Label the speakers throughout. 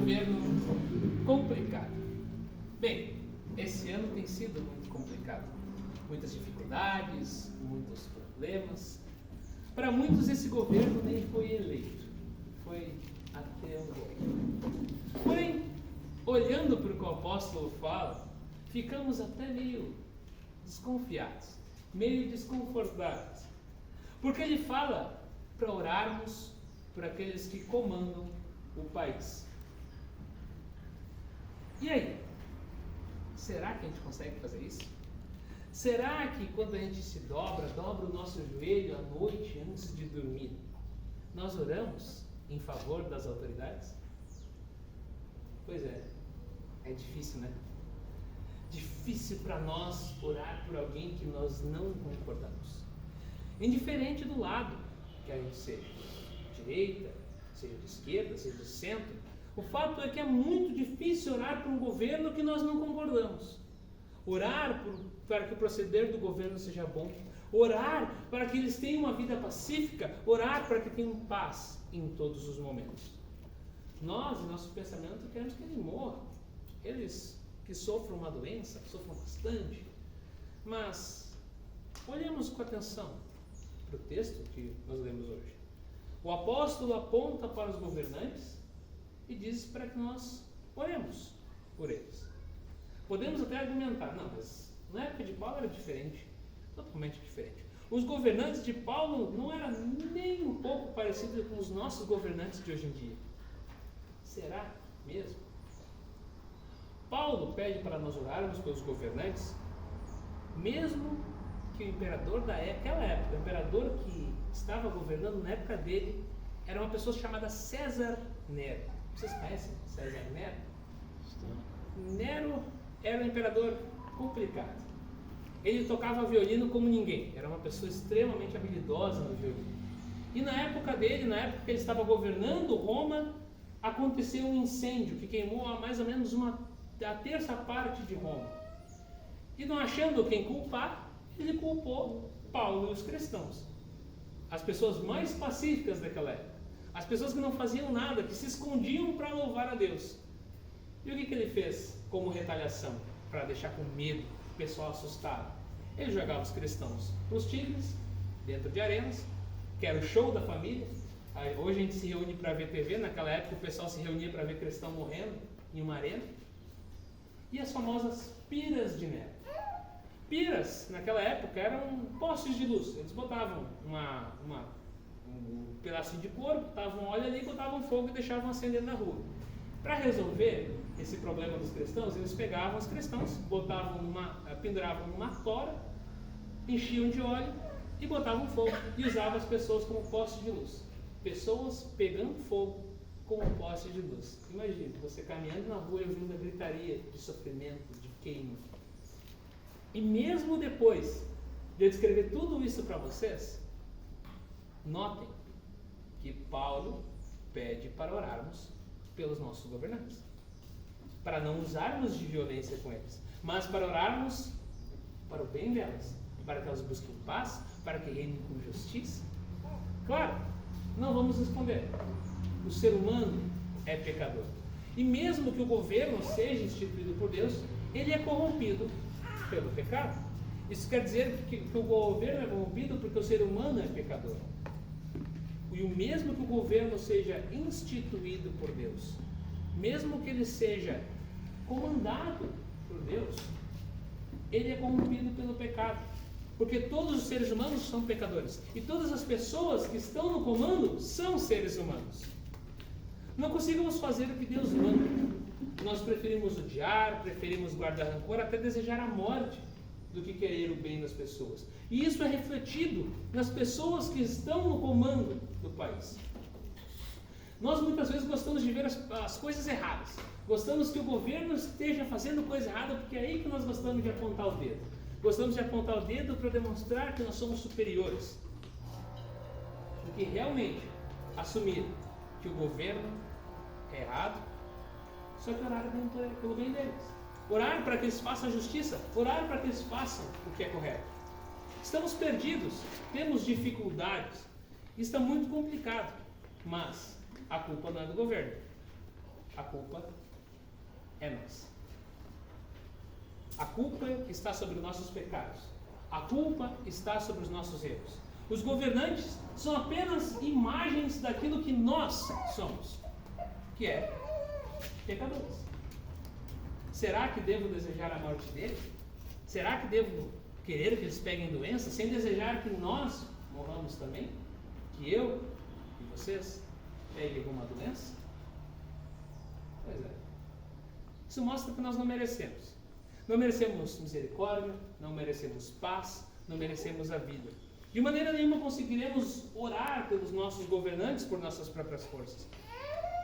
Speaker 1: governo complicado. Bem, esse ano tem sido muito complicado. Muitas dificuldades, muitos problemas. Para muitos esse governo nem foi eleito, foi até um golpe. Porém, olhando para o que o apóstolo fala, ficamos até meio desconfiados, meio desconfortáveis. Porque ele fala para orarmos por aqueles que comandam o país. E aí? Será que a gente consegue fazer isso? Será que quando a gente se dobra o nosso joelho à noite antes de dormir, nós oramos em favor das autoridades? Pois é difícil, né? Difícil para nós orar por alguém que nós não concordamos. Indiferente do lado que a gente seja, de direita, seja de esquerda, seja de centro, o fato é que é muito difícil orar por um governo que nós não concordamos. Orar para que o proceder do governo seja bom. Orar para que eles tenham uma vida pacífica. Orar para que tenham paz em todos os momentos. Nós, em nosso pensamento, queremos que eles morram. Eles que sofram uma doença, sofram bastante. Mas, olhemos com atenção para o texto que nós lemos hoje. O apóstolo aponta para os governantes e diz para que nós oremos por eles. Podemos até argumentar, não, mas na época de Paulo era diferente, totalmente diferente. Os governantes de Paulo não eram nem um pouco parecidos com os nossos governantes de hoje em dia. Será mesmo? Paulo pede para nós orarmos pelos governantes, mesmo que o imperador daquela época, o imperador que estava governando na época dele, era uma pessoa chamada César Nero. Vocês conhecem César Nero? Nero era um imperador complicado. Ele tocava violino como ninguém. Era uma pessoa extremamente habilidosa no violino. E na época dele, na época que ele estava governando Roma, aconteceu um incêndio que queimou mais ou menos a terça parte de Roma. E não achando quem culpar, ele culpou Paulo e os cristãos. As pessoas mais pacíficas daquela época. As pessoas que não faziam nada, que se escondiam para louvar a Deus. E o que ele fez como retaliação? Para deixar com medo, o pessoal assustado. Ele jogava os cristãos para os tigres, dentro de arenas, que era o show da família. Hoje a gente se reúne para ver TV, naquela época o pessoal se reunia para ver cristão morrendo em uma arena. E as famosas piras de Nero. Piras, naquela época, eram postes de luz. Eles botavam um pedacinho de couro, botavam óleo ali, botavam fogo e deixavam acender na rua. Para resolver esse problema dos cristãos, eles pegavam os cristãos, penduravam uma tora, enchiam de óleo e botavam fogo e usavam as pessoas como poste de luz. Pessoas pegando fogo como poste de luz. Imagine, você caminhando na rua e ouvindo a gritaria de sofrimento, de queima. E mesmo depois de eu descrever tudo isso para vocês, notem que Paulo pede para orarmos pelos nossos governantes. Para não usarmos de violência com eles, mas para orarmos para o bem delas, para que elas busquem paz, para que reinem com justiça. Claro, não vamos esconder. O ser humano é pecador. E mesmo que o governo seja instituído por Deus, ele é corrompido pelo pecado. Isso quer dizer que o governo é corrompido porque o ser humano é pecador. E o mesmo que o governo seja instituído por Deus, mesmo que ele seja comandado por Deus, ele é corrompido pelo pecado. Porque todos os seres humanos são pecadores. E todas as pessoas que estão no comando são seres humanos. Não conseguimos fazer o que Deus manda. Nós preferimos odiar, preferimos guardar rancor, até desejar a morte, do que querer o bem das pessoas. E isso é refletido nas pessoas que estão no comando do país. Nós muitas vezes gostamos de ver as coisas erradas. Gostamos que o governo esteja fazendo coisa errada, porque é aí que nós gostamos de apontar o dedo. Gostamos de apontar o dedo para demonstrar que nós somos superiores. Do que realmente assumir que o governo é errado, só que orar pelo bem deles. Orar para que eles façam a justiça, orar para que eles façam o que é correto. Estamos perdidos, temos dificuldades, está muito complicado, mas a culpa não é do governo. a culpa é nossa. A culpa está sobre os nossos pecados. A culpa está sobre os nossos erros. Os governantes são apenas imagens daquilo que nós somos, que é pecadores. Será que devo desejar a morte deles? Será que devo querer que eles peguem doença, sem desejar que nós morramos também? Que eu e vocês peguem alguma doença? Pois é. Isso mostra que nós não merecemos. Não merecemos misericórdia, não merecemos paz, não merecemos a vida. De maneira nenhuma conseguiremos orar pelos nossos governantes por nossas próprias forças.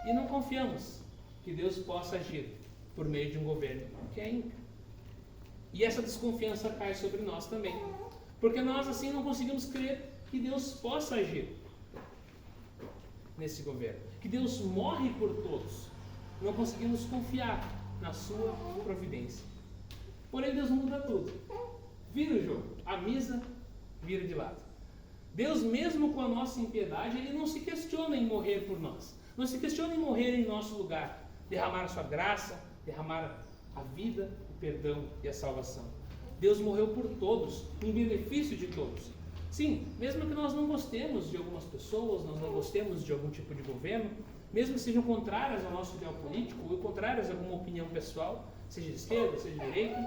Speaker 1: E não confiamos que Deus possa agir por meio de um governo que é ímpio. E essa desconfiança cai sobre nós também. Porque nós assim não conseguimos crer que Deus possa agir nesse governo. Que Deus morre por todos. Não conseguimos confiar na sua providência. Porém, Deus muda tudo. Vira o jogo. A mesa vira de lado. Deus, mesmo com a nossa impiedade, Ele não se questiona em morrer por nós. Não se questiona em morrer em nosso lugar. Derramar a sua graça, derramar a vida, o perdão e a salvação. Deus morreu por todos, em benefício de todos. Sim, mesmo que nós não gostemos de algumas pessoas, nós não gostemos de algum tipo de governo, mesmo que sejam contrárias ao nosso ideal político, ou contrárias a alguma opinião pessoal, seja de esquerda, seja de direita,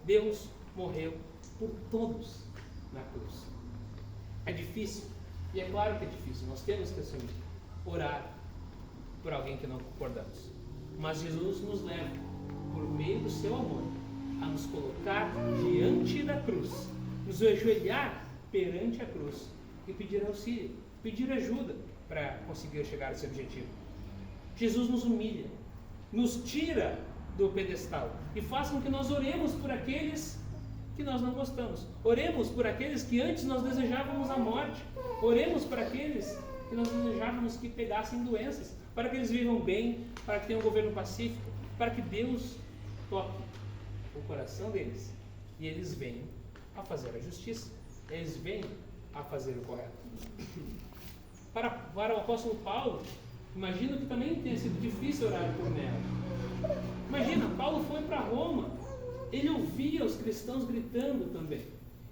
Speaker 1: Deus morreu por todos na cruz. É difícil, e é claro que é difícil, nós temos que assumir, orar por alguém que não concordamos. Mas Jesus nos leva, por meio do seu amor, a nos colocar diante da cruz, nos ajoelhar perante a cruz e pedir auxílio, pedir ajuda para conseguir chegar a esse objetivo. Jesus nos humilha, nos tira do pedestal e faz com que nós oremos por aqueles que nós não gostamos. Oremos por aqueles que antes nós desejávamos a morte. Oremos por aqueles que nós desejávamos que pegassem doenças, para que eles vivam bem, para que tenham um governo pacífico, para que Deus toque o coração deles e eles venham a fazer a justiça, eles venham a fazer o correto. Para o apóstolo Paulo, imagino que também tenha sido difícil orar por Nero. Imagina, Paulo foi para Roma, ele ouvia os cristãos gritando também,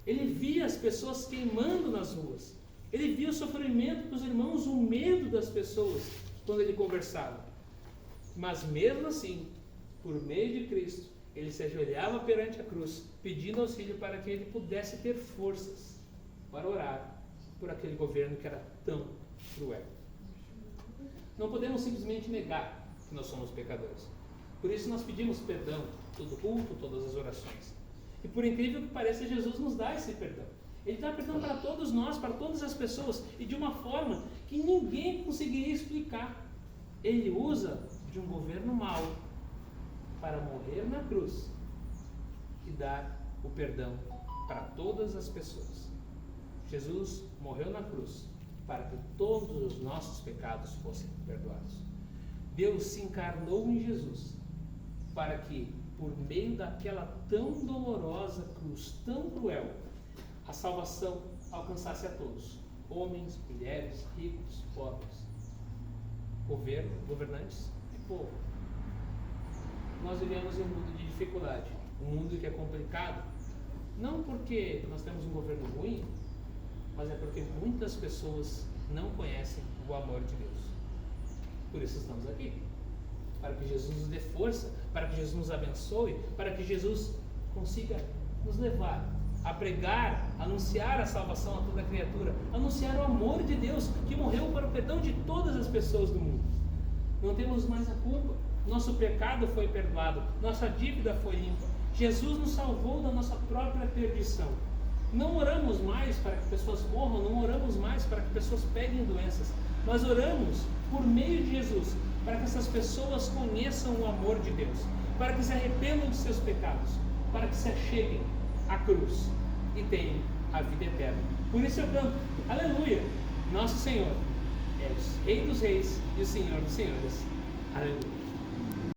Speaker 1: ele via as pessoas queimando nas ruas, ele via o sofrimento dos irmãos, o medo das pessoas quando ele conversava. Mas mesmo assim, por meio de Cristo, ele se ajoelhava perante a cruz, pedindo auxílio para que ele pudesse ter forças para orar por aquele governo que era tão cruel. Não podemos simplesmente negar que nós somos pecadores. Por isso nós pedimos perdão, todo culto, todas as orações. E por incrível que pareça, Jesus nos dá esse perdão. Ele dá perdão para todos nós, para todas as pessoas, e de uma forma que ninguém conseguiria explicar. Ele usa de um governo mau para morrer na cruz e dar o perdão para todas as pessoas. Jesus morreu na cruz para que todos os nossos pecados fossem perdoados. Deus se encarnou em Jesus para que, por meio daquela tão dolorosa cruz, tão cruel, a salvação alcançasse a todos, homens, mulheres, ricos, pobres, governantes e povo. Nós vivemos em um mundo de dificuldade, um mundo que é complicado, não porque nós temos um governo ruim, mas é porque muitas pessoas não conhecem o amor de Deus. Por isso estamos aqui, para que Jesus nos dê força, para que Jesus nos abençoe, para que Jesus consiga nos levar a pregar, anunciar a salvação a toda criatura, anunciar o amor de Deus que morreu para o perdão de todas as pessoas do mundo. Não temos mais a culpa, nosso pecado foi perdoado, nossa dívida foi limpa, Jesus nos salvou da nossa própria perdição. Não oramos mais para que pessoas morram, não oramos mais para que pessoas peguem doenças, mas oramos por meio de Jesus, para que essas pessoas conheçam o amor de Deus, para que se arrependam de seus pecados, para que se acheguem à cruz e tenham a vida eterna. Por isso eu canto, aleluia, nosso Senhor é o Rei dos Reis e o Senhor dos Senhores, aleluia.